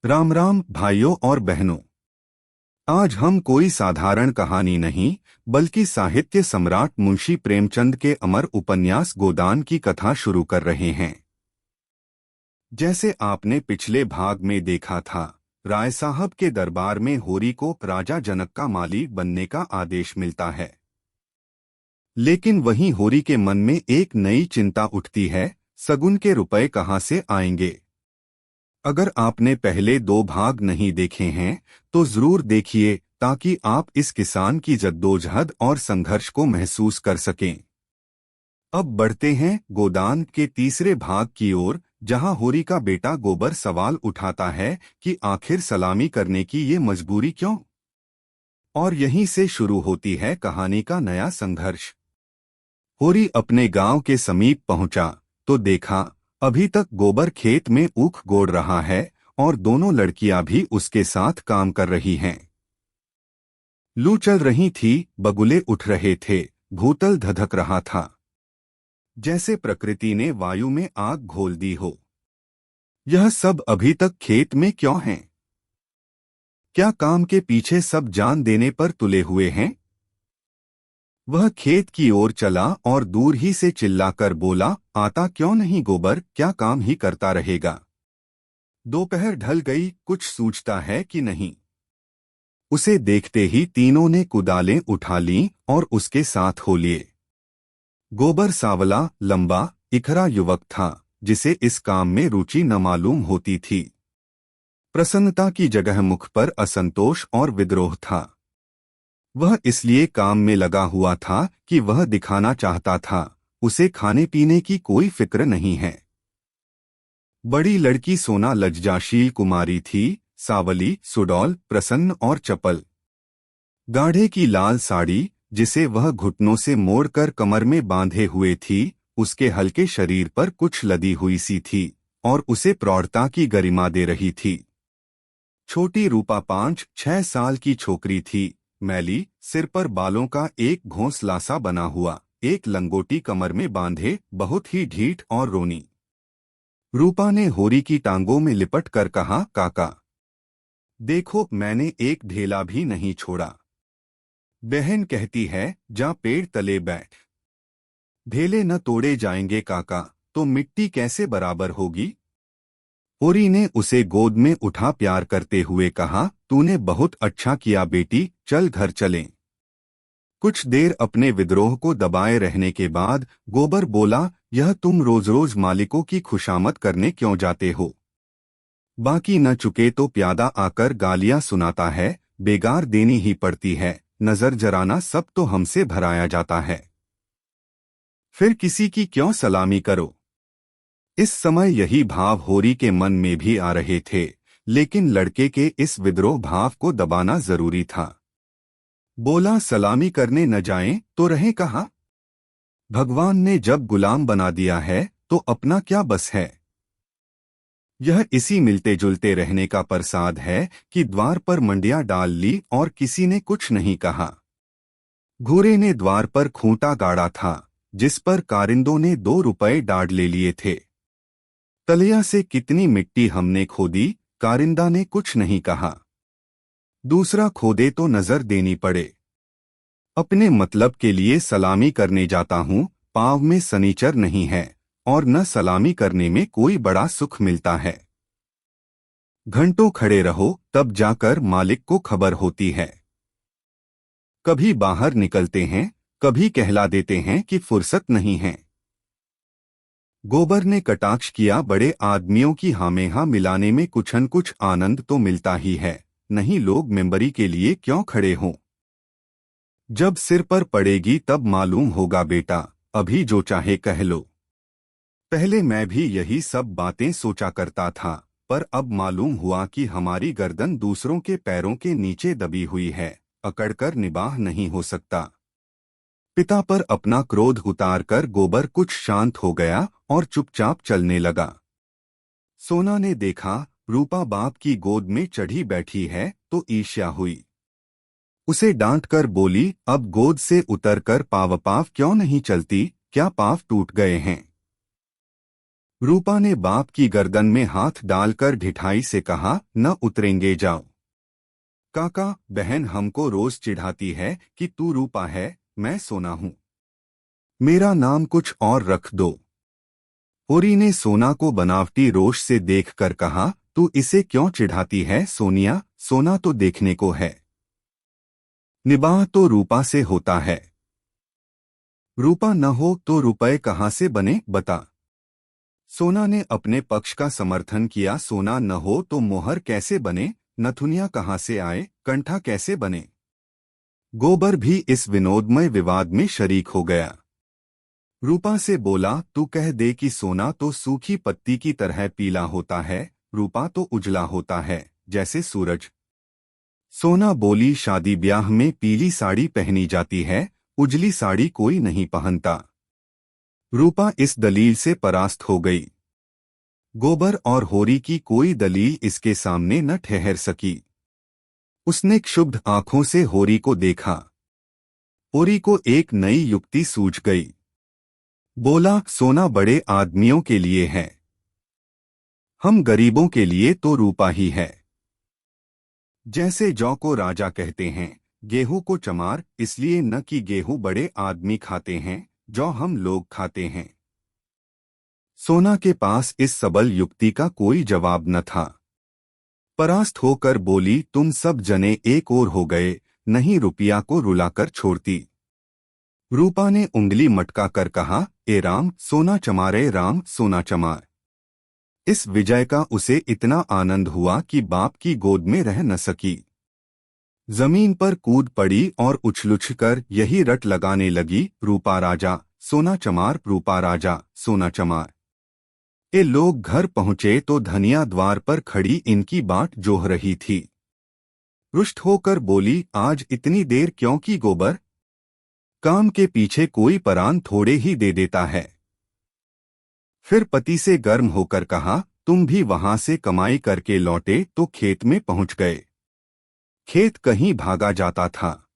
राम राम भाइयों और बहनों। आज हम कोई साधारण कहानी नहीं बल्कि साहित्य सम्राट मुंशी प्रेमचंद के अमर उपन्यास गोदान की कथा शुरू कर रहे हैं। जैसे आपने पिछले भाग में देखा था, राय साहब के दरबार में होरी को राजा जनक का मालिक बनने का आदेश मिलता है। लेकिन वहीं होरी के मन में एक नई चिंता उठती है, सगुन के रुपए कहाँ से आएंगे। अगर आपने पहले दो भाग नहीं देखे हैं तो जरूर देखिए ताकि आप इस किसान की जद्दोजहद और संघर्ष को महसूस कर सकें। अब बढ़ते हैं गोदान के तीसरे भाग की ओर, जहां होरी का बेटा गोबर सवाल उठाता है कि आखिर सलामी करने की ये मजबूरी क्यों। और यहीं से शुरू होती है कहानी का नया संघर्ष। होरी अपने गांव के समीप पहुंचा तो देखा अभी तक गोबर खेत में ऊख गोड़ रहा है और दोनों लड़कियां भी उसके साथ काम कर रही हैं। लू चल रही थी, बगुले उठ रहे थे, भूतल धधक रहा था, जैसे प्रकृति ने वायु में आग घोल दी हो। यह सब अभी तक खेत में क्यों हैं? क्या काम के पीछे सब जान देने पर तुले हुए हैं? वह खेत की ओर चला और दूर ही से चिल्लाकर बोला, आता क्यों नहीं गोबर, क्या काम ही करता रहेगा। दोपहर ढल गई, कुछ सूझता है कि नहीं। उसे देखते ही तीनों ने कुदालें उठा लीं और उसके साथ हो लिए। गोबर सावला, लंबा, इखरा युवक था जिसे इस काम में रुचि न मालूम होती थी। प्रसन्नता की जगह मुख पर असंतोष और विद्रोह था। वह इसलिए काम में लगा हुआ था कि वह दिखाना चाहता था उसे खाने पीने की कोई फिक्र नहीं है। बड़ी लड़की सोना लज्जाशील कुमारी थी, सावली, सुडौल, प्रसन्न और चपल। गाढ़े की लाल साड़ी जिसे वह घुटनों से मोड़कर कमर में बांधे हुए थी, उसके हल्के शरीर पर कुछ लदी हुई सी थी और उसे प्रौढ़ता की गरिमा दे रही थी। छोटी रूपा 5-6 साल की छोकरी थी, मैली, सिर पर बालों का एक घोंसला सा बना हुआ, एक लंगोटी कमर में बांधे, बहुत ही ढीठ और रोनी। रूपा ने होरी की टांगों में लिपट कर कहा, काका देखो, मैंने एक ढेला भी नहीं छोड़ा। बहन कहती है, जा पेड़ तले बैठ। ढेले न तोड़े जाएंगे काका, तो मिट्टी कैसे बराबर होगी। होरी ने उसे गोद में उठा प्यार करते हुए कहा, तूने बहुत अच्छा किया बेटी, चल घर चलें। कुछ देर अपने विद्रोह को दबाए रहने के बाद गोबर बोला, यह तुम रोज रोज मालिकों की खुशामद करने क्यों जाते हो। बाकी न चुके तो प्यादा आकर गालियां सुनाता है, बेगार देनी ही पड़ती है, नजर जराना सब तो हमसे भराया जाता है। फिर किसी की क्यों सलामी करो। इस समय यही भाव होरी के मन में भी आ रहे थे, लेकिन लड़के के इस विद्रोह भाव को दबाना जरूरी था। बोला, सलामी करने न जाएं तो रहें कहाँ। भगवान ने जब गुलाम बना दिया है तो अपना क्या बस है। यह इसी मिलते जुलते रहने का प्रसाद है कि द्वार पर मंडियां डाल ली और किसी ने कुछ नहीं कहा। घोड़े ने द्वार पर खूंटा गाड़ा था जिस पर कारिंदों ने 2 रुपए डाढ़ ले लिए थे। तलिया से कितनी मिट्टी हमने खोदी, कारिंदा ने कुछ नहीं कहा। दूसरा खोदे तो नजर देनी पड़े। अपने मतलब के लिए सलामी करने जाता हूँ, पाँव में सनीचर नहीं है और न सलामी करने में कोई बड़ा सुख मिलता है। घंटों खड़े रहो तब जाकर मालिक को खबर होती है। कभी बाहर निकलते हैं, कभी कहला देते हैं कि फुर्सत नहीं है। गोबर ने कटाक्ष किया, बड़े आदमियों की हामेहा मिलाने में कुछन कुछ आनंद तो मिलता ही है, नहीं लोग मेंबरी के लिए क्यों खड़े हों। जब सिर पर पड़ेगी तब मालूम होगा बेटा, अभी जो चाहे कह लो। पहले मैं भी यही सब बातें सोचा करता था, पर अब मालूम हुआ कि हमारी गर्दन दूसरों के पैरों के नीचे दबी हुई है, अकड़कर निबाह नहीं हो सकता। पिता पर अपना क्रोध उतारकर गोबर कुछ शांत हो गया और चुपचाप चलने लगा। सोना ने देखा रूपा बाप की गोद में चढ़ी बैठी है तो ईर्ष्या हुई। उसे डांटकर बोली, अब गोद से उतरकर पाव क्यों नहीं चलती, क्या पाँव टूट गए हैं। रूपा ने बाप की गर्दन में हाथ डालकर ढिठाई से कहा, न उतरेंगे, जाओ। काका, बहन हमको रोज चिढ़ाती है कि तू रूपा है, मैं सोना हूं। मेरा नाम कुछ और रख दो। होरी ने सोना को बनावटी रोष से देखकर कहा, तू इसे क्यों चिढ़ाती है सोनिया, सोना तो देखने को है, निबाह तो रूपा से होता है। रूपा न हो तो रुपए कहाँ से बने, बता। सोना ने अपने पक्ष का समर्थन किया, सोना न हो तो मोहर कैसे बने, नथुनिया कहाँ से आए, कंठा कैसे बने। गोबर भी इस विनोदमय विवाद में शरीक हो गया। रूपा से बोला, तू कह दे कि सोना तो सूखी पत्ती की तरह पीला होता है, रूपा तो उजला होता है, जैसे सूरज। सोना बोली, शादी ब्याह में पीली साड़ी पहनी जाती है, उजली साड़ी कोई नहीं पहनता। रूपा इस दलील से परास्त हो गई। गोबर और होरी की कोई दलील इसके सामने न ठहर सकी। उसने क्षुब्ध आंखों से होरी को देखा। होरी को एक नई युक्ति सूझ गई। बोला, सोना बड़े आदमियों के लिए है, हम गरीबों के लिए तो रूपा ही है। जैसे जौ को राजा कहते हैं, गेहूं को चमार, इसलिए न कि गेहूं बड़े आदमी खाते हैं, जौ हम लोग खाते हैं। सोना के पास इस सबल युक्ति का कोई जवाब न था। परास्त होकर बोली, तुम सब जने एक ओर हो गए, नहीं रुपया को रुलाकर छोड़ती। रूपा ने उंगली मटका कर कहा, ए राम, सोना चमारे राम, सोना चमार। इस विजय का उसे इतना आनंद हुआ कि बाप की गोद में रह न सकी। जमीन पर कूद पड़ी और उछलुछकर यही रट लगाने लगी, रूपा राजा, सोना चमार, रूपा राजा, सोना चमार। ये लोग घर पहुंचे तो धनिया द्वार पर खड़ी इनकी बाट जोह रही थी। रुष्ट होकर बोली, आज इतनी देर क्यों की गोबर, काम के पीछे कोई परान थोड़े ही दे देता है। फिर पति से गर्म होकर कहा, तुम भी वहां से कमाई करके लौटे तो खेत में पहुंच गए। खेत कहीं भागा जाता था,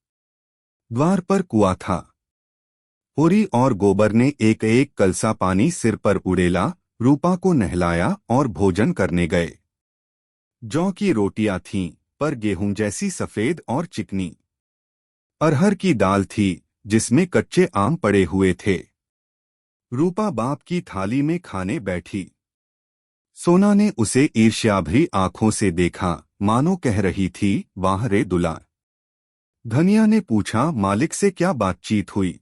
द्वार पर कुआं था। होरी और गोबर ने एक एक कलसा पानी सिर पर उड़ेला, रूपा को नहलाया और भोजन करने गए। जौ की रोटियां थीं, पर गेहूं जैसी सफेद और चिकनी। अरहर की दाल थी, जिसमें कच्चे आम पड़े हुए थे। रूपा बाप की थाली में खाने बैठी। सोना ने उसे ईर्ष्याभरी आंखों से देखा, मानो कह रही थी, वाह रे दुला। धनिया ने पूछा, मालिक से क्या बातचीत हुई।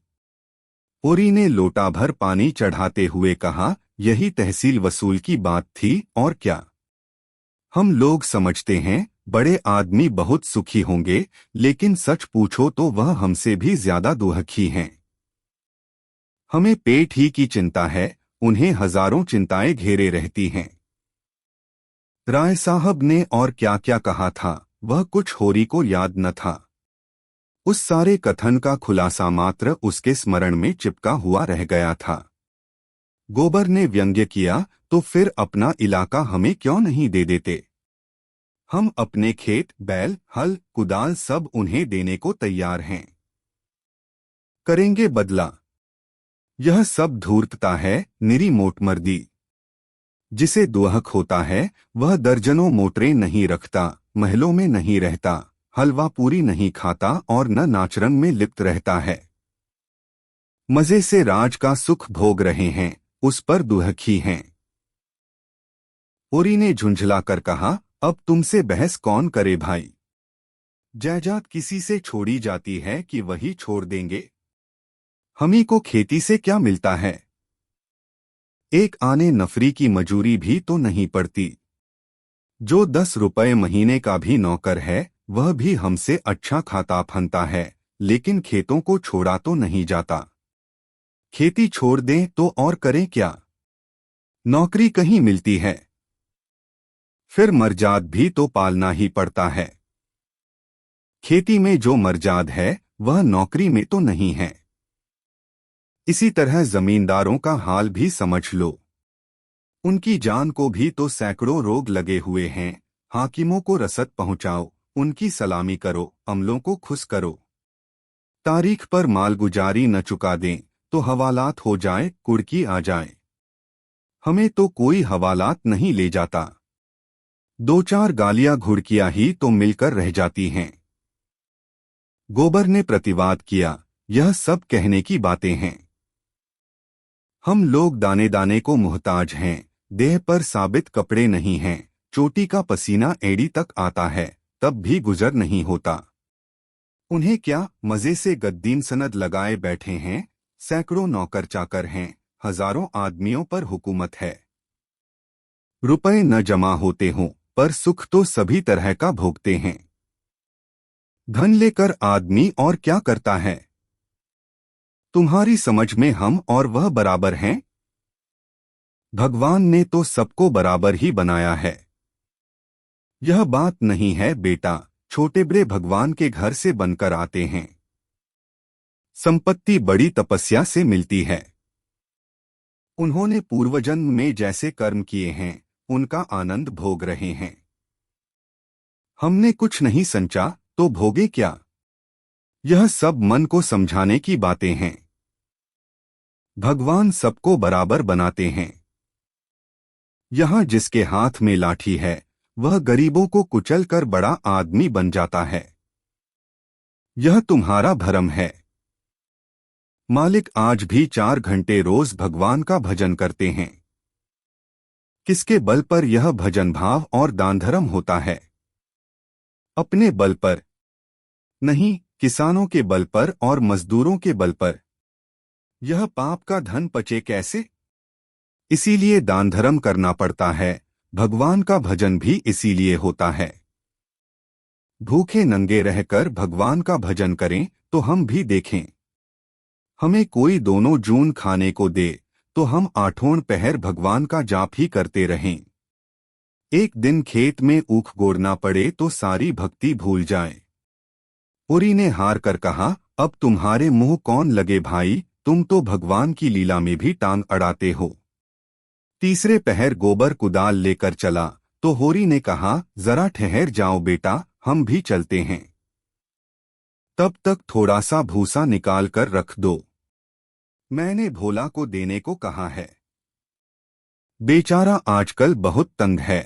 होरी ने लोटा भर पानी चढ़ाते हुए कहा, यही तहसील वसूल की बात थी, और क्या। हम लोग समझते हैं बड़े आदमी बहुत सुखी होंगे, लेकिन सच पूछो तो वह हमसे भी ज्यादा दुखी हैं। हमें पेट ही की चिंता है, उन्हें हजारों चिंताएं घेरे रहती हैं। राय साहब ने और क्या क्या कहा था, वह कुछ होरी को याद न था। उस सारे कथन का खुलासा मात्र उसके स्मरण में चिपका हुआ रह गया था। गोबर ने व्यंग्य किया, तो फिर अपना इलाका हमें क्यों नहीं दे देते। हम अपने खेत, बैल, हल, कुदाल सब उन्हें देने को तैयार हैं। करेंगे बदला। यह सब धूर्तता है, निरी मोटमर्दी। जिसे दुहक होता है वह दर्जनों मोटरें नहीं रखता, महलों में नहीं रहता, हलवा पूरी नहीं खाता और न नाचरंग में लिप्त रहता है। मजे से राज का सुख भोग रहे हैं, उस पर दुहखी हैं। होरी ने झुंझला कर कहा, अब तुमसे बहस कौन करे भाई। जायदाद किसी से छोड़ी जाती है कि वही छोड़ देंगे। हमी को खेती से क्या मिलता है। एक आने नफरी की मजूरी भी तो नहीं पड़ती। जो 10 रुपए महीने का भी नौकर है, वह भी हमसे अच्छा खाता फनता है, लेकिन खेतों को छोड़ा तो नहीं जाता। खेती छोड़ दें तो और करें क्या। नौकरी कहीं मिलती है, फिर मर्जाद भी तो पालना ही पड़ता है। खेती में जो मर्जाद है वह नौकरी में तो नहीं है। इसी तरह जमींदारों का हाल भी समझ लो। उनकी जान को भी तो सैकड़ों रोग लगे हुए हैं। हाकिमों को रसद पहुंचाओ, उनकी सलामी करो, अमलों को खुश करो। तारीख पर मालगुजारी न चुका दें तो हवालात हो जाए, कुड़की आ जाए। हमें तो कोई हवालात नहीं ले जाता। दो चार गालियां घुड़कियां ही तो मिलकर रह जाती हैं। गोबर ने प्रतिवाद किया, यह सब कहने की बातें हैं। हम लोग दाने दाने को मुहताज हैं, देह पर साबित कपड़े नहीं हैं, चोटी का पसीना एड़ी तक आता है, तब भी गुजर नहीं होता। उन्हें क्या, मजे से गद्दीन सनद लगाए बैठे हैं, सैकड़ों नौकर चाकर हैं, हजारों आदमियों पर हुकूमत है। रुपए न जमा होते हों, पर सुख तो सभी तरह का भोगते हैं। धन लेकर आदमी और क्या करता है? तुम्हारी समझ में हम और वह बराबर हैं? भगवान ने तो सबको बराबर ही बनाया है। यह बात नहीं है बेटा, छोटे बड़े भगवान के घर से बनकर आते हैं। संपत्ति बड़ी तपस्या से मिलती है। उन्होंने पूर्वजन्म में जैसे कर्म किए हैं, उनका आनंद भोग रहे हैं। हमने कुछ नहीं संचा तो भोगे क्या? यह सब मन को समझाने की बातें हैं। भगवान सबको बराबर बनाते हैं। यहां जिसके हाथ में लाठी है, वह गरीबों को कुचल कर बड़ा आदमी बन जाता है। यह तुम्हारा भ्रम है। मालिक आज भी 4 घंटे रोज भगवान का भजन करते हैं। किसके बल पर यह भजन भाव और दान धर्म होता है? अपने बल पर नहीं, किसानों के बल पर और मजदूरों के बल पर। यह पाप का धन पचे कैसे? इसीलिए दान धर्म करना पड़ता है। भगवान का भजन भी इसीलिए होता है। भूखे नंगे रहकर भगवान का भजन करें तो हम भी देखें। हमें कोई दोनों जून खाने को दे तो हम आठों पहर भगवान का जाप ही करते रहें। एक दिन खेत में ऊख गोड़ना पड़े तो सारी भक्ति भूल जाए। पुरी ने हार कर कहा, अब तुम्हारे मुंह कौन लगे भाई, तुम तो भगवान की लीला में भी टांग अड़ाते हो। तीसरे पहर गोबर कुदाल लेकर चला तो होरी ने कहा, जरा ठहर जाओ बेटा, हम भी चलते हैं। तब तक थोड़ा सा भूसा निकाल कर रख दो, मैंने भोला को देने को कहा है। बेचारा आजकल बहुत तंग है।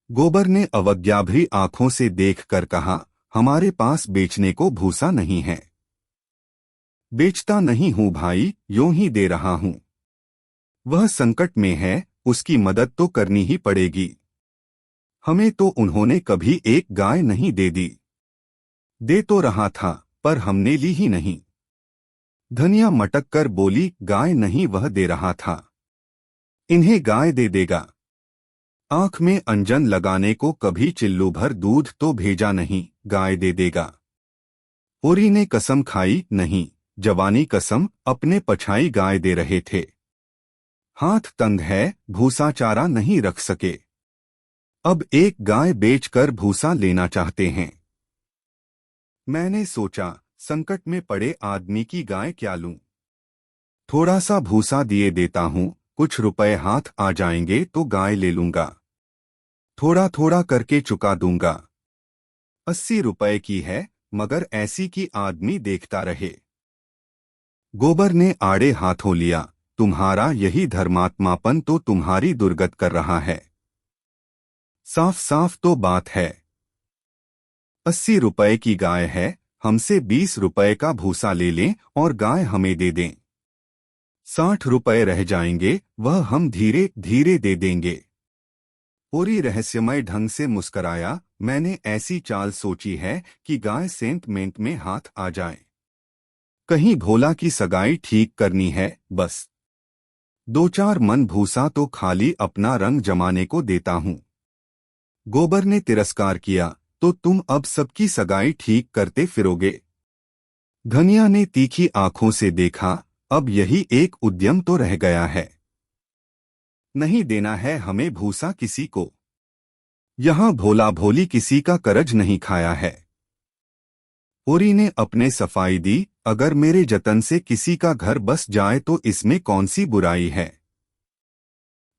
गोबर ने अवज्ञाभरी आंखों से देखकर कहा, हमारे पास बेचने को भूसा नहीं है। बेचता नहीं हूं भाई, यूं ही दे रहा हूं। वह संकट में है, उसकी मदद तो करनी ही पड़ेगी। हमें तो उन्होंने कभी एक गाय नहीं दे दी। दे तो रहा था, पर हमने ली ही नहीं। धनिया मटक कर बोली, गाय नहीं, वह दे रहा था। इन्हें गाय दे देगा। आंख में अंजन लगाने को कभी चिल्लू भर दूध तो भेजा नहीं, गाय दे देगा। ओरी ने कसम खाई, नहीं, जवानी कसम, अपने पछाई गाय दे रहे थे। हाथ तंग है, भूसा चारा नहीं रख सके। अब एक गाय बेचकर भूसा लेना चाहते हैं। मैंने सोचा, संकट में पड़े आदमी की गाय क्या लूं। थोड़ा सा भूसा दिए देता हूं, कुछ रुपए हाथ आ जाएंगे तो गाय ले लूंगा। थोड़ा थोड़ा करके चुका दूंगा। 80 रुपए की है, मगर ऐसी कि आदमी देखता रहे। गोबर ने आड़े हाथों लिया, तुम्हारा यही धर्मात्मापन तो तुम्हारी दुर्गत कर रहा है। साफ साफ तो बात है। 80 रुपए की गाय है, हमसे 20 रुपए का भूसा ले लें और गाय हमें दे दें। 60 रुपए रह जाएंगे, वह हम धीरे धीरे दे देंगे। पूरी रहस्यमय ढंग से मुस्कराया, मैंने ऐसी चाल सोची है कि गाय सेंटमेंट में हाथ आ जाए। कहीं भोला की सगाई ठीक करनी है, बस 2-4 मन भूसा तो खाली अपना रंग जमाने को देता हूं। गोबर ने तिरस्कार किया, तो तुम अब सबकी सगाई ठीक करते फिरोगे? धनिया ने तीखी आंखों से देखा, अब यही एक उद्यम तो रह गया है। नहीं देना है हमें भूसा किसी को। यहां भोला भोली किसी का करज नहीं खाया है। ओरी ने अपने सफाई दी, अगर मेरे जतन से किसी का घर बस जाए तो इसमें कौन सी बुराई है।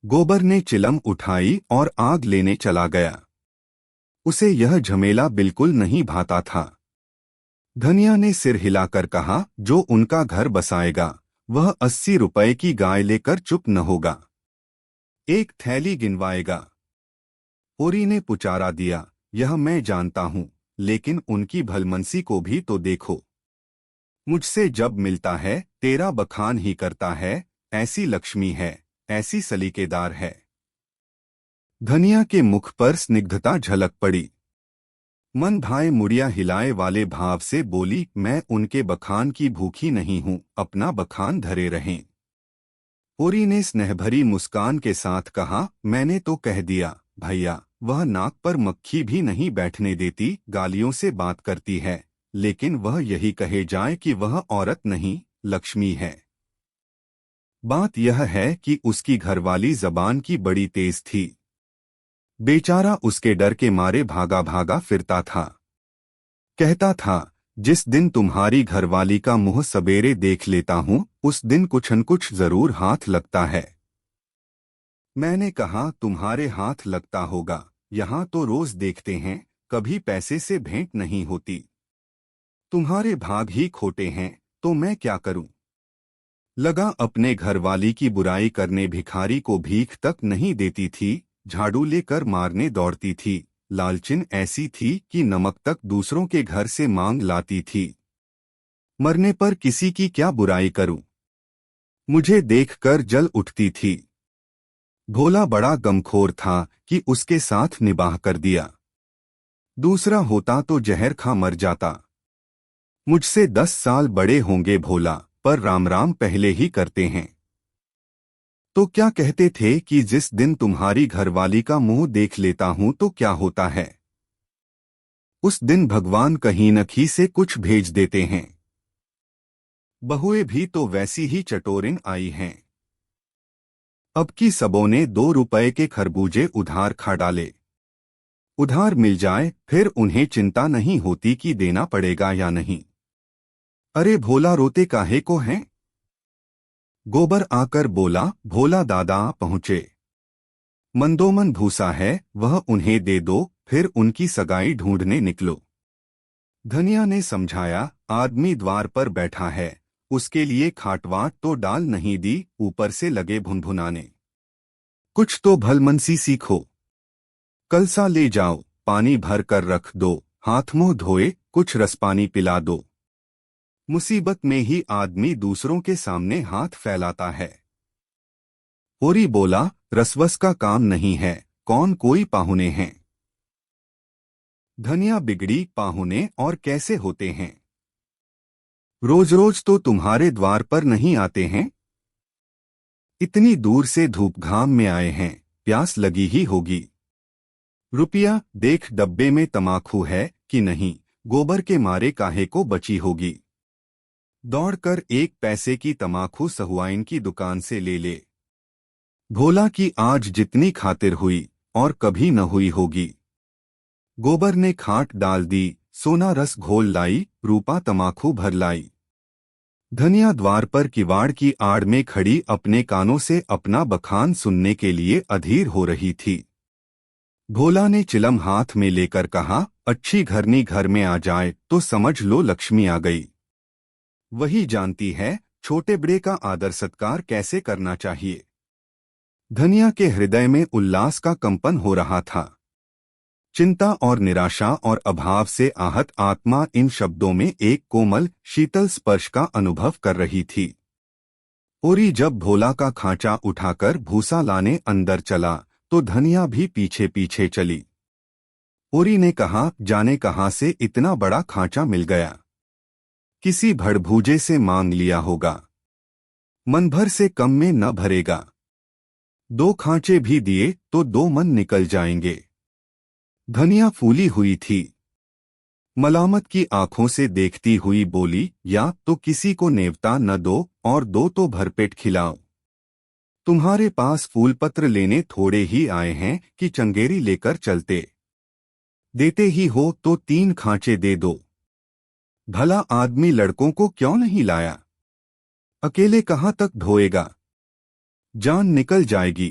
गोबर ने चिलम उठाई और आग लेने चला गया। उसे यह झमेला बिल्कुल नहीं भाता था। धनिया ने सिर हिलाकर कहा, जो उनका घर बसाएगा वह 80 रुपए की गाय लेकर चुप न होगा, एक थैली गिनवाएगा। ओरी ने पुचारा दिया, यह मैं जानता हूँ, लेकिन उनकी भलमनसी को भी तो देखो। मुझसे जब मिलता है तेरा बखान ही करता है, ऐसी लक्ष्मी है, ऐसी सलीकेदार है। धनिया के मुख पर स्निग्धता झलक पड़ी। मन भाई मुड़िया हिलाए वाले भाव से बोली, मैं उनके बखान की भूखी नहीं हूँ, अपना बखान धरे रहें। ओरी ने स्नेहभरी मुस्कान के साथ कहा, मैंने तो कह दिया भैया, वह नाक पर मक्खी भी नहीं बैठने देती, गालियों से बात करती है, लेकिन वह यही कहे जाए कि वह औरत नहीं, लक्ष्मी है। बात यह है कि उसकी घरवाली जबान की बड़ी तेज थी। बेचारा उसके डर के मारे भागा भागा फिरता था। कहता था, जिस दिन तुम्हारी घरवाली का मुंह सवेरे देख लेता हूँ, उस दिन कुछ न कुछ जरूर हाथ लगता है। मैंने कहा, तुम्हारे हाथ लगता होगा, यहाँ तो रोज देखते हैं, कभी पैसे से भेंट नहीं होती। तुम्हारे भाग ही खोटे हैं, तो मैं क्या करूं? लगा अपने घरवाली की बुराई करने। भिखारी को भीख तक नहीं देती थी, झाड़ू लेकर मारने दौड़ती थी, लालचिन ऐसी थी कि नमक तक दूसरों के घर से मांग लाती थी। मरने पर किसी की क्या बुराई करूं? मुझे देखकर जल उठती थी। भोला बड़ा गमखोर था कि उसके साथ निबाह कर दिया। दूसरा होता तो जहर खा मर जाता। मुझसे 10 साल बड़े होंगे भोला, पर राम राम पहले ही करते हैं। तो क्या कहते थे कि जिस दिन तुम्हारी घरवाली का मुंह देख लेता हूं तो क्या होता है? उस दिन भगवान कहीं न कहीं से कुछ भेज देते हैं। बहुएं भी तो वैसी ही चटोरिन आई हैं। अब की सबों ने 2 रुपए के खरबूजे उधार खा डाले। उधार मिल जाए फिर उन्हें चिंता नहीं होती कि देना पड़ेगा या नहीं। अरे भोला, रोते काहे को हैं? गोबर आकर बोला, भोला दादा आ पहुँचे। मंदोमन भूसा है, वह उन्हें दे दो, फिर उनकी सगाई ढूंढने निकलो। धनिया ने समझाया, आदमी द्वार पर बैठा है, उसके लिए खाटवाट तो डाल नहीं दी, ऊपर से लगे भुनभुनाने। कुछ तो भलमनसी सीखो। कलसा ले जाओ, पानी भर कर रख दो, हाथ मुंह धोए, कुछ रसपानी पिला दो। मुसीबत में ही आदमी दूसरों के सामने हाथ फैलाता है। ओरी बोला, रसवस का काम नहीं है, कौन कोई पाहुने हैं? धनिया बिगड़ी, पाहुने और कैसे होते हैं? रोज रोज तो तुम्हारे द्वार पर नहीं आते हैं। इतनी दूर से धूप घाम में आए हैं, प्यास लगी ही होगी। रुपया देख, डब्बे में तमाकू है कि नहीं, गोबर के मारे काहे को बची होगी। दौड़कर 1 पैसे की तमाकू सहुआइन की दुकान से ले ले। भोला की आज जितनी खातिर हुई और कभी न हुई होगी। गोबर ने खाट डाल दी, सोना रस घोल लाई, रूपा तमाकू भर लाई। धनिया द्वार पर किवाड़ की आड़ में खड़ी अपने कानों से अपना बखान सुनने के लिए अधीर हो रही थी। भोला ने चिलम हाथ में लेकर कहा, अच्छी घरनी घर में आ जाए तो समझ लो लक्ष्मी आ गई। वही जानती है छोटे बड़े का आदर सत्कार कैसे करना चाहिए। धनिया के हृदय में उल्लास का कंपन हो रहा था। चिंता और निराशा और अभाव से आहत आत्मा इन शब्दों में एक कोमल शीतल स्पर्श का अनुभव कर रही थी। ओरी जब भोला का खांचा उठाकर भूसा लाने अंदर चला तो धनिया भी पीछे पीछे चली। ओरी ने कहा, जाने कहां से इतना बड़ा खांचा मिल गया। किसी भड़भूजे से मांग लिया होगा। मन भर से कम में न भरेगा। 2 खांचे भी दिए तो 2 मन निकल जाएंगे। धनिया फूली हुई थी। मलामत की आंखों से देखती हुई बोली, या तो किसी को नेवता न दो और दो तो भरपेट खिलाओ। तुम्हारे पास फूल पत्र लेने थोड़े ही आए हैं कि चंगेरी लेकर चलते। देते ही हो तो 3 खांचे दे दो। भला आदमी लड़कों को क्यों नहीं लाया? अकेले कहाँ तक ढोएगा? जान निकल जाएगी।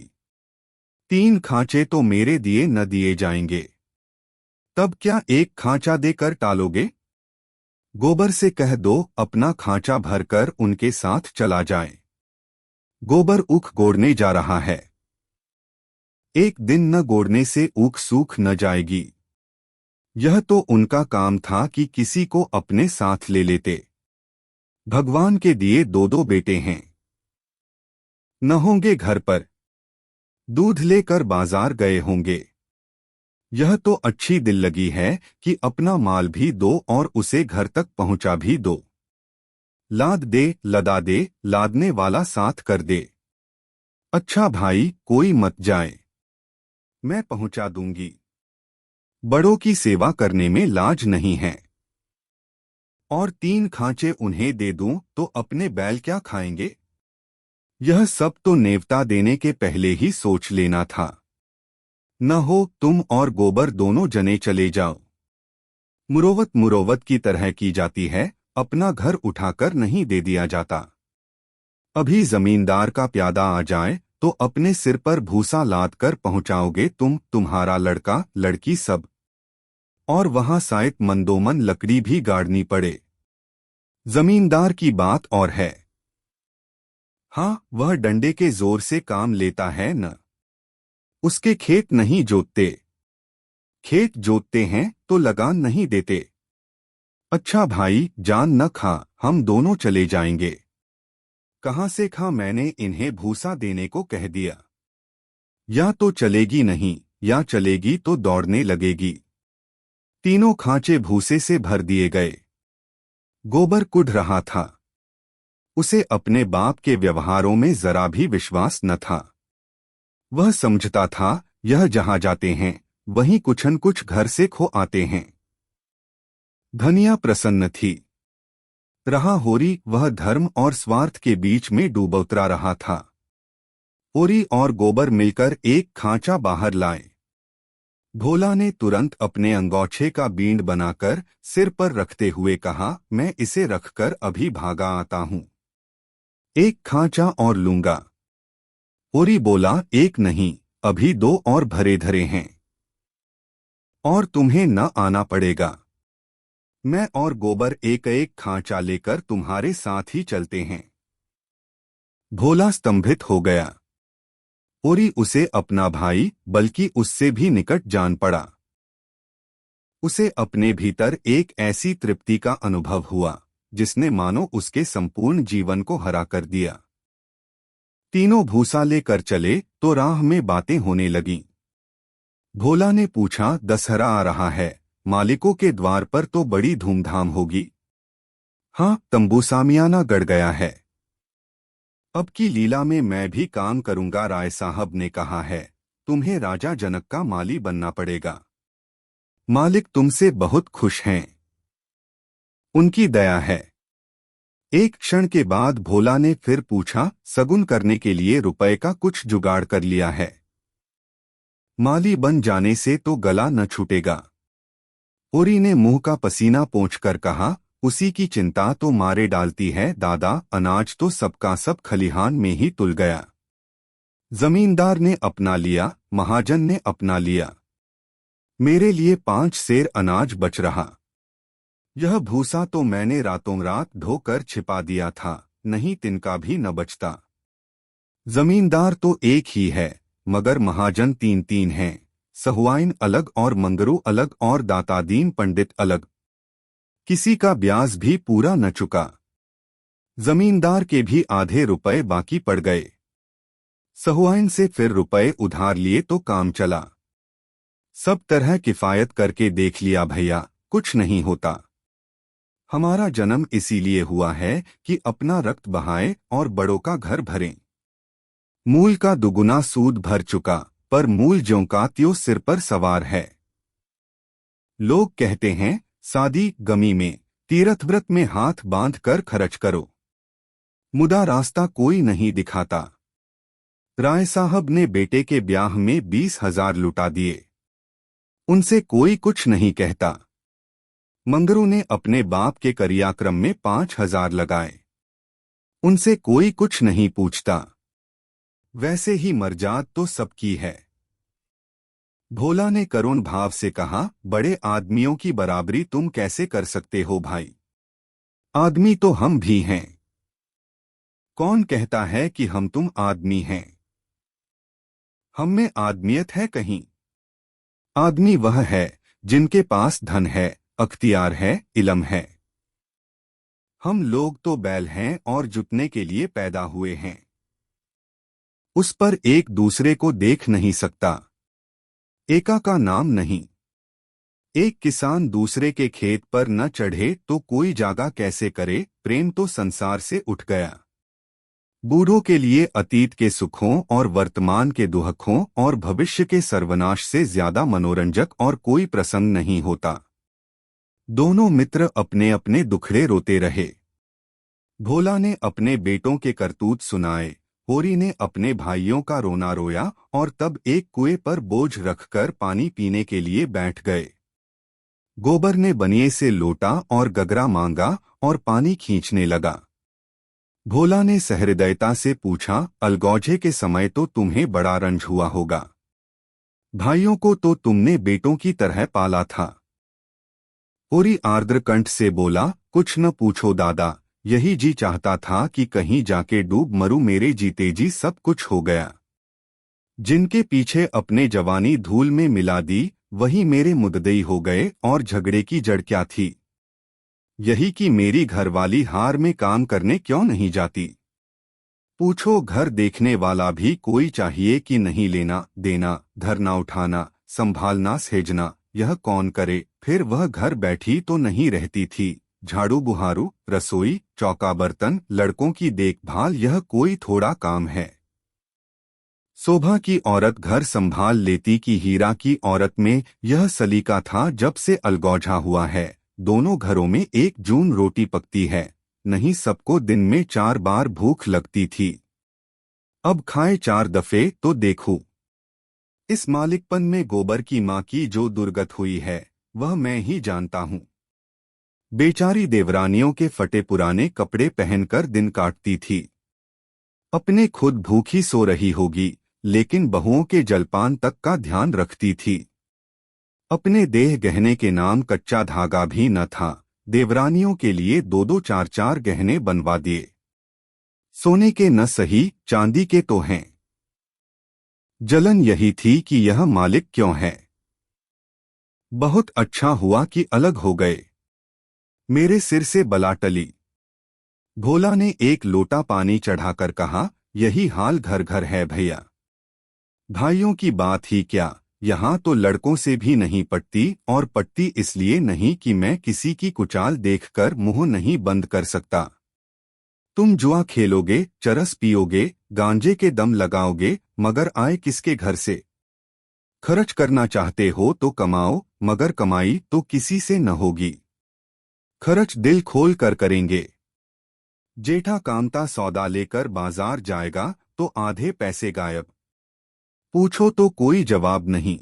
3 खांचे तो मेरे दिए न दिए जाएंगे। तब क्या 1 खांचा देकर टालोगे? गोबर से कह दो अपना खांचा भरकर उनके साथ चला जाए। गोबर ऊख गोड़ने जा रहा है। एक दिन न गोड़ने से ऊख सूख न जाएगी। यह तो उनका काम था कि किसी को अपने साथ ले लेते। भगवान के दिए दो दो बेटे हैं, न होंगे घर पर, दूध लेकर बाजार गए होंगे। यह तो अच्छी दिल लगी है कि अपना माल भी दो और उसे घर तक पहुंचा भी दो। लाद दे, लदा दे, लादने वाला साथ कर दे। अच्छा भाई, कोई मत जाए, मैं पहुंचा दूंगी। बड़ों की सेवा करने में लाज नहीं है। और 3 खांचे उन्हें दे दूं तो अपने बैल क्या खाएंगे? यह सब तो नेवता देने के पहले ही सोच लेना था। न हो तुम और गोबर दोनों जने चले जाओ। मुरोवत मुरोवत की तरह की जाती है, अपना घर उठाकर नहीं दे दिया जाता। अभी जमींदार का प्यादा आ जाए तो अपने सिर पर भूसा लाद कर पहुंचाओगे तुम, तुम्हारा लड़का लड़की सब। और वहां शायद मंदोमन लकड़ी भी गाड़नी पड़े। जमींदार की बात और है। हाँ, वह डंडे के जोर से काम लेता है न। उसके खेत नहीं जोतते। खेत जोतते हैं तो लगान नहीं देते। अच्छा भाई, जान न खा, हम दोनों चले जाएंगे। कहाँ से खा, मैंने इन्हें भूसा देने को कह दिया। या तो चलेगी नहीं, या चलेगी तो दौड़ने लगेगी। तीनों खांचे भूसे से भर दिए गए। गोबर कुढ़ रहा था। उसे अपने बाप के व्यवहारों में जरा भी विश्वास न था। वह समझता था यह जहां जाते हैं वहीं कुछ न कुछ घर से खो आते हैं। धनिया प्रसन्न थी। रहा होरी, वह धर्म और स्वार्थ के बीच में डूब उतरा रहा था। होरी और गोबर मिलकर एक खांचा बाहर लाए। भोला ने तुरंत अपने अंगोछे का बींड बनाकर सिर पर रखते हुए कहा, मैं इसे रखकर अभी भागा आता हूं। एक खांचा और लूंगा। होरी बोला, एक नहीं, अभी 2 और भरे धरे हैं। और तुम्हें न आना पड़ेगा। मैं और गोबर एक एक खांचा लेकर तुम्हारे साथ ही चलते हैं। भोला स्तंभित हो गया। होरी उसे अपना भाई बल्कि उससे भी निकट जान पड़ा। उसे अपने भीतर एक ऐसी तृप्ति का अनुभव हुआ जिसने मानो उसके संपूर्ण जीवन को हरा कर दिया। तीनों भूसा लेकर चले तो राह में बातें होने लगीं। भोला ने पूछा, दशहरा आ रहा है, मालिकों के द्वार पर तो बड़ी धूमधाम होगी। हाँ, तंबू सामियाना गड़ गया है। अब की लीला में मैं भी काम करूंगा। राय साहब ने कहा है, तुम्हें राजा जनक का माली बनना पड़ेगा। मालिक तुमसे बहुत खुश हैं, उनकी दया है। एक क्षण के बाद भोला ने फिर पूछा, सगुन करने के लिए रुपए का कुछ जुगाड़ कर लिया है? माली बन जाने से तो गला न छूटेगा। होरी ने मुंह का पसीना पोंछकर कहा, उसी की चिंता तो मारे डालती है दादा, अनाज तो सबका सब खलिहान में ही तुल गया। जमींदार ने अपना लिया, महाजन ने अपना लिया। मेरे लिए 5 सेर अनाज बच रहा। यह भूसा तो मैंने रातों रात ढोकर छिपा दिया था, नहीं तिनका भी न बचता। जमींदार तो एक ही है, मगर महाजन 3-3 हैं। सहुआइन अलग और मंगरू अलग और दातादीन पंडित अलग। किसी का ब्याज भी पूरा न चुका। जमींदार के भी आधे रुपए बाकी पड़ गए। सहुआइन से फिर रुपए उधार लिए तो काम चला। सब तरह किफायत करके देख लिया भैया, कुछ नहीं होता। हमारा जन्म इसीलिए हुआ है कि अपना रक्त बहाएं और बड़ों का घर भरें। मूल का दुगुना सूद भर चुका, पर मूल ज्यों का त्यों सिर पर सवार है। लोग कहते हैं, शादी गमी में, तीर्थ व्रत में हाथ बांध कर खर्च करो। मुदा रास्ता कोई नहीं दिखाता। राय साहब ने बेटे के ब्याह में 20,000 लुटा दिए। उनसे कोई कुछ नहीं कहता। मंगरू ने अपने बाप के करियाक्रम में 5,000 लगाए। उनसे कोई कुछ नहीं पूछता। वैसे ही मर्जाद तो सबकी है। भोला ने करुण भाव से कहा, बड़े आदमियों की बराबरी तुम कैसे कर सकते हो भाई? आदमी तो हम भी हैं। कौन कहता है कि हम तुम आदमी हैं? हम में आदमियत है कहीं? आदमी वह है जिनके पास धन है, अख्तियार है, इल्म है। हम लोग तो बैल हैं और जुतने के लिए पैदा हुए हैं। उस पर एक दूसरे को देख नहीं सकता। एका का नाम नहीं। एक किसान दूसरे के खेत पर न चढ़े तो कोई जागा कैसे करे? प्रेम तो संसार से उठ गया। बूढ़ों के लिए अतीत के सुखों और वर्तमान के दुहखों और भविष्य के सर्वनाश से ज्यादा मनोरंजक और कोई प्रसंग नहीं होता। दोनों मित्र अपने अपने दुखड़े रोते रहे। भोला ने अपने बेटों के करतूत सुनाए, होरी ने अपने भाइयों का रोना रोया और तब एक कुएं पर बोझ रखकर पानी पीने के लिए बैठ गए। गोबर ने बनिए से लोटा और गगरा मांगा और पानी खींचने लगा। भोला ने सहृदयता से पूछा, अलगौजे के समय तो तुम्हें बड़ा रंज हुआ होगा। भाइयों को तो तुमने बेटों की तरह पाला था। होरी आर्द्र कंठ से बोला, कुछ न पूछो दादा, यही जी चाहता था कि कहीं जाके डूब मरूं, मेरे जीते जी सब कुछ हो गया। जिनके पीछे अपने जवानी धूल में मिला दी, वही मेरे मुद्दई हो गए। और झगड़े की जड़ क्या थी? यही कि मेरी घरवाली हार में काम करने क्यों नहीं जाती। पूछो, घर देखने वाला भी कोई चाहिए कि नहीं? लेना देना, धरना उठाना, संभालना सहेजना, यह कौन करे? फिर वह घर बैठी तो नहीं रहती थी। झाड़ू बुहारू, रसोई, चौका बर्तन, लड़कों की देखभाल, यह कोई थोड़ा काम है? शोभा की औरत घर संभाल लेती कि हीरा की औरत में यह सलीका था? जब से अलगौझा हुआ है, दोनों घरों में एक जून रोटी पकती है। नहीं, सबको दिन में 4 बार भूख लगती थी। अब खाए 4 दफे तो देखो। इस मालिकपन में गोबर की माँ की जो दुर्गत हुई है, वह मैं ही जानता हूँ। बेचारी देवरानियों के फटे पुराने कपड़े पहनकर दिन काटती थी। अपने खुद भूखी सो रही होगी, लेकिन बहुओं के जलपान तक का ध्यान रखती थी। अपने देह गहने के नाम कच्चा धागा भी न था। देवरानियों के लिए 2-2 4-4 गहने बनवा दिए। सोने के न सही, चांदी के तो हैं। जलन यही थी कि यह मालिक क्यों है। बहुत अच्छा हुआ कि अलग हो गए। मेरे सिर से बला टली। भोला ने एक लोटा पानी चढ़ाकर कहा, यही हाल घर घर है भैया। भाइयों की बात ही क्या, यहाँ तो लड़कों से भी नहीं पटती, और पटती इसलिए नहीं कि मैं किसी की कुचाल देखकर मुंह नहीं बंद कर सकता। तुम जुआ खेलोगे, चरस पियोगे, गांजे के दम लगाओगे, मगर आए किसके घर से? खर्च करना चाहते हो तो कमाओ, मगर कमाई तो किसी से न होगी। खर्च दिल खोल कर करेंगे। जेठा कामता सौदा लेकर बाजार जाएगा तो आधे पैसे गायब। पूछो तो कोई जवाब नहीं।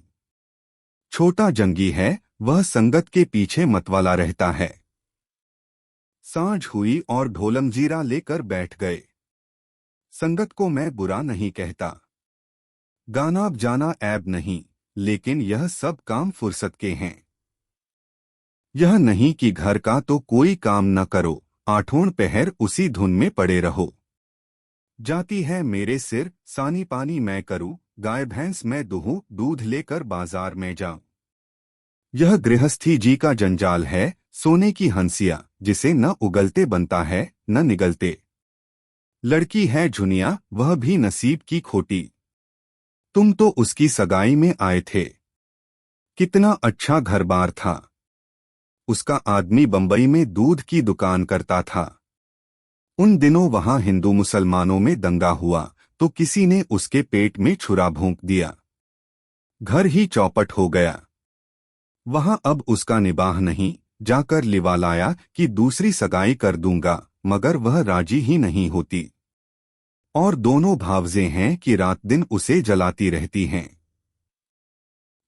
छोटा जंगी है, वह संगत के पीछे मतवाला रहता है। सांझ हुई और ढोलमजीरा लेकर बैठ गए। संगत को मैं बुरा नहीं कहता। गाना बजाना ऐब नहीं, लेकिन यह सब काम फुर्सत के हैं। यह नहीं कि घर का तो कोई काम न करो, आठों पहर उसी धुन में पड़े रहो। जाती है मेरे सिर, सानी पानी मैं करूं, गाय भैंस मैं दूहूं, दूध लेकर बाजार में जाऊं। यह गृहस्थी जी का जंजाल है, सोने की हंसिया, जिसे न उगलते बनता है न निगलते। लड़की है झुनिया, वह भी नसीब की खोटी। तुम तो उसकी सगाई में आए थे। कितना अच्छा घर-बार था। उसका आदमी बंबई में दूध की दुकान करता था। उन दिनों वहां हिंदू मुसलमानों में दंगा हुआ तो किसी ने उसके पेट में छुरा भोंक दिया। घर ही चौपट हो गया। वहां अब उसका निबाह नहीं, जाकर लिवा लाया कि दूसरी सगाई कर दूंगा, मगर वह राजी ही नहीं होती। और दोनों भावजे हैं कि रात दिन उसे जलाती रहती हैं।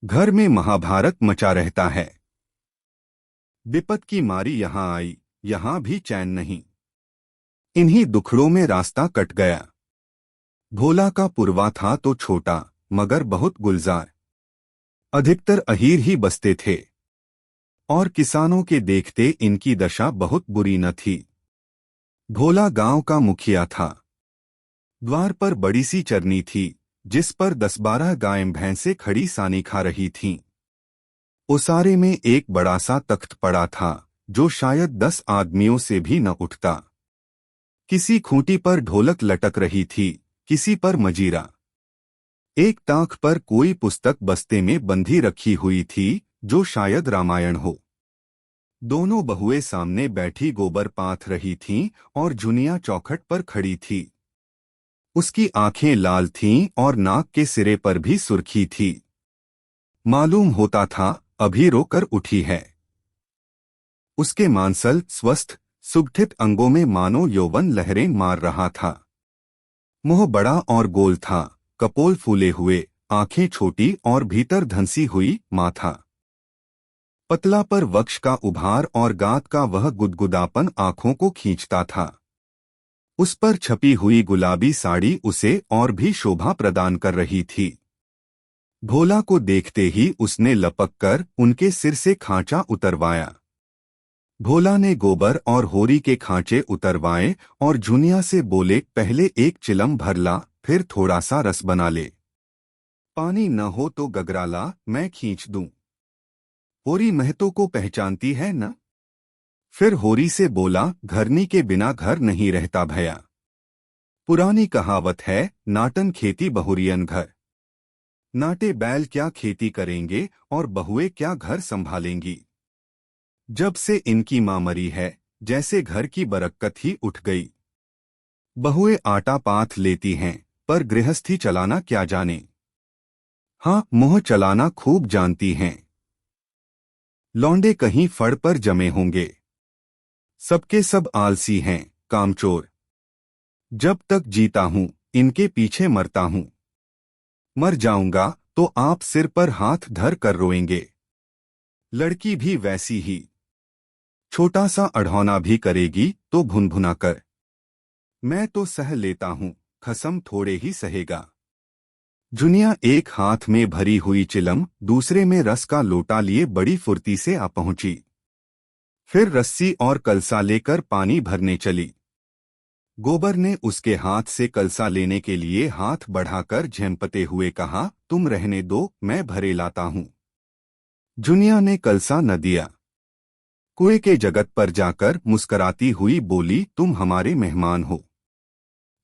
घर में महाभारत मचा रहता है। विपत की मारी यहां आई, यहां भी चैन नहीं। इन्हीं दुखड़ों में रास्ता कट गया। भोला का पुरवा था तो छोटा, मगर बहुत गुलजार। अधिकतर अहीर ही बसते थे। और किसानों के देखते इनकी दशा बहुत बुरी न थी। भोला गांव का मुखिया था। द्वार पर बड़ी सी चरनी थी जिस पर 10-12 गायें भैंसे खड़ी सानी खा रही थीं। ओसारे में एक बड़ा सा तख्त पड़ा था जो शायद 10 आदमियों से भी न उठता। किसी खूंटी पर ढोलक लटक रही थी, किसी पर मजीरा। एक ताक पर कोई पुस्तक बस्ते में बंधी रखी हुई थी जो शायद रामायण हो। दोनों बहुएं सामने बैठी गोबर पाथ रही थीं और जुनिया चौखट पर खड़ी थी। उसकी आंखें लाल थीं और नाक के सिरे पर भी सुर्खी थी। मालूम होता था अभी रोकर उठी है। उसके मांसल स्वस्थ सुगठित अंगों में मानो यौवन लहरें मार रहा था। मुंह बड़ा और गोल था, कपोल फूले हुए, आंखें छोटी और भीतर धंसी हुई, माथा पतला पर वक्ष का उभार और गात का वह गुदगुदापन आंखों को खींचता था। उस पर छपी हुई गुलाबी साड़ी उसे और भी शोभा प्रदान कर रही थी। भोला को देखते ही उसने लपक कर उनके सिर से खांचा उतरवाया। भोला ने गोबर और होरी के खांचे उतरवाए और जुनिया से बोले, पहले एक चिलम भर ला, फिर थोड़ा सा रस बना ले। पानी न हो तो गगरा ला, मैं खींच दूं। होरी महतो को पहचानती है न? फिर होरी से बोला, घरनी के बिना घर नहीं रहता भैया। पुरानी कहावत है, नाटन खेती बहुरियन घर। नाटे बैल क्या खेती करेंगे और बहुएं क्या घर संभालेंगी। जब से इनकी मां मरी है जैसे घर की बरक्कत ही उठ गई। बहुएं आटा पाथ लेती हैं पर गृहस्थी चलाना क्या जाने। हाँ, मुंह चलाना खूब जानती हैं। लौंडे कहीं फड़ पर जमे होंगे। सबके सब आलसी हैं, कामचोर। जब तक जीता हूं इनके पीछे मरता हूं। मर जाऊंगा तो आप सिर पर हाथ धर कर रोएंगे। लड़की भी वैसी ही, छोटा सा अढ़ौना भी करेगी तो भुनभुना कर। मैं तो सह लेता हूं, खसम थोड़े ही सहेगा। जुनिया एक हाथ में भरी हुई चिलम दूसरे में रस का लोटा लिए बड़ी फुर्ती से आ पहुंची। फिर रस्सी और कलसा लेकर पानी भरने चली। गोबर ने उसके हाथ से कलसा लेने के लिए हाथ बढ़ाकर झेंपते हुए कहा, तुम रहने दो, मैं भरे लाता हूं। जुनिया ने कलसा न दिया। कुएं के जगत पर जाकर मुस्कराती हुई बोली, तुम हमारे मेहमान हो,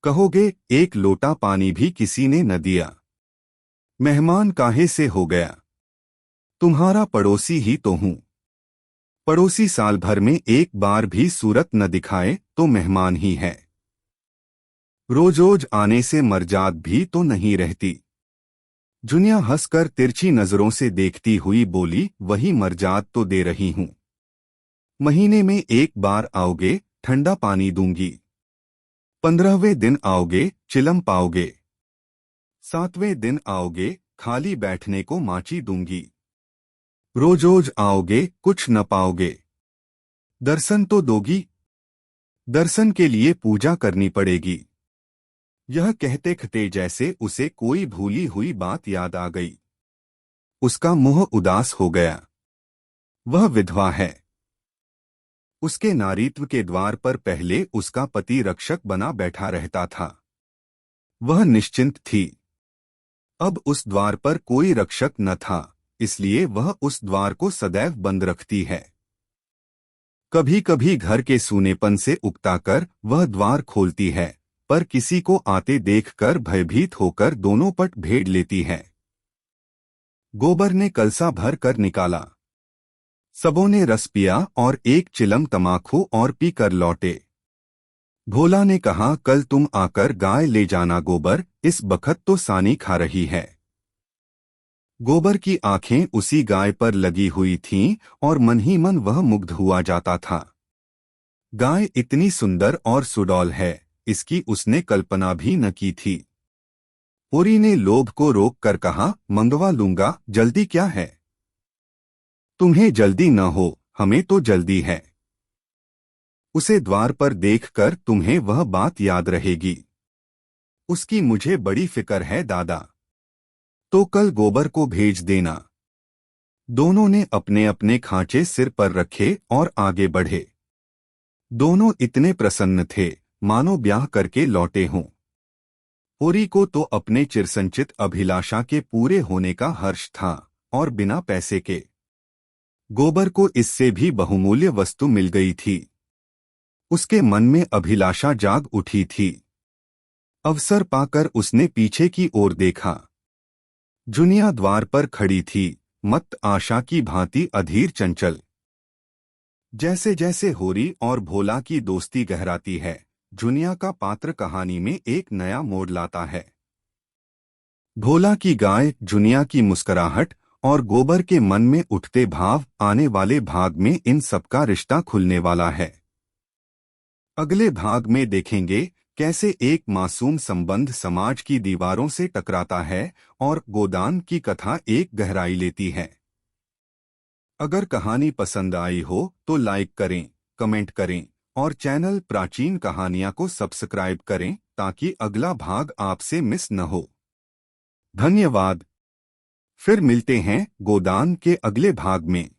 कहोगे एक लोटा पानी भी किसी ने न दिया। मेहमान काहे से हो गया? तुम्हारा पड़ोसी ही तो हूं। पड़ोसी साल भर में एक बार भी सूरत न दिखाए तो मेहमान ही है। रोज रोज आने से मर्जाद भी तो नहीं रहती। जुनिया हंसकर तिरछी नजरों से देखती हुई बोली, वही मर्जाद तो दे रही हूं। महीने में एक बार आओगे, ठंडा पानी दूंगी। 15वें दिन आओगे, चिलम पाओगे। 7वें दिन आओगे, खाली बैठने को माची दूंगी। रोज रोज आओगे, कुछ न पाओगे। दर्शन तो दोगी? दर्शन के लिए पूजा करनी पड़ेगी। यह कहते खते जैसे उसे कोई भूली हुई बात याद आ गई। उसका मुंह उदास हो गया। वह विधवा है। उसके नारीत्व के द्वार पर पहले उसका पति रक्षक बना बैठा रहता था। वह निश्चिंत थी। अब उस द्वार पर कोई रक्षक न था, इसलिए वह उस द्वार को सदैव बंद रखती है। कभी कभी घर के सूनेपन से उकताकर वह द्वार खोलती है, पर किसी को आते देखकर भयभीत होकर दोनों पट भेड़ लेती है। गोबर ने कलसा भर कर निकाला। सबों ने रस पिया और एक चिलम तमाकू और पी कर लौटे। भोला ने कहा, कल तुम आकर गाय ले जाना गोबर, इस बखत तो सानी खा रही है। गोबर की आंखें उसी गाय पर लगी हुई थीं और मन ही मन वह मुग्ध हुआ जाता था। गाय इतनी सुंदर और सुडौल है, इसकी उसने कल्पना भी न की थी। होरी ने लोभ को रोक कर कहा, मंगवा लूंगा, जल्दी क्या है? तुम्हें जल्दी न हो, हमें तो जल्दी है। उसे द्वार पर देखकर तुम्हें वह बात याद रहेगी। उसकी मुझे बड़ी फिक्र है दादा। तो कल गोबर को भेज देना। दोनों ने अपने अपने खांचे सिर पर रखे और आगे बढ़े। दोनों इतने प्रसन्न थे मानो ब्याह करके लौटे हों। होरी को तो अपने चिरसंचित अभिलाषा के पूरे होने का हर्ष था, और बिना पैसे के गोबर को इससे भी बहुमूल्य वस्तु मिल गई थी। उसके मन में अभिलाषा जाग उठी थी। अवसर पाकर उसने पीछे की ओर देखा। जुनिया द्वार पर खड़ी थी, मत आशा की भांति अधीर चंचल। जैसे जैसे होरी और भोला की दोस्ती गहराती है, जुनिया का पात्र कहानी में एक नया मोड़ लाता है। भोला की गाय, जुनिया की मुस्कुराहट और गोबर के मन में उठते भाव, आने वाले भाग में इन सबका रिश्ता खुलने वाला है। अगले भाग में देखेंगे कैसे एक मासूम संबंध समाज की दीवारों से टकराता है और गोदान की कथा एक गहराई लेती है। अगर कहानी पसंद आई हो तो लाइक करें, कमेंट करें और चैनल प्राचीन कहानियां को सब्सक्राइब करें ताकि अगला भाग आपसे मिस न हो। धन्यवाद। फिर मिलते हैं गोदान के अगले भाग में।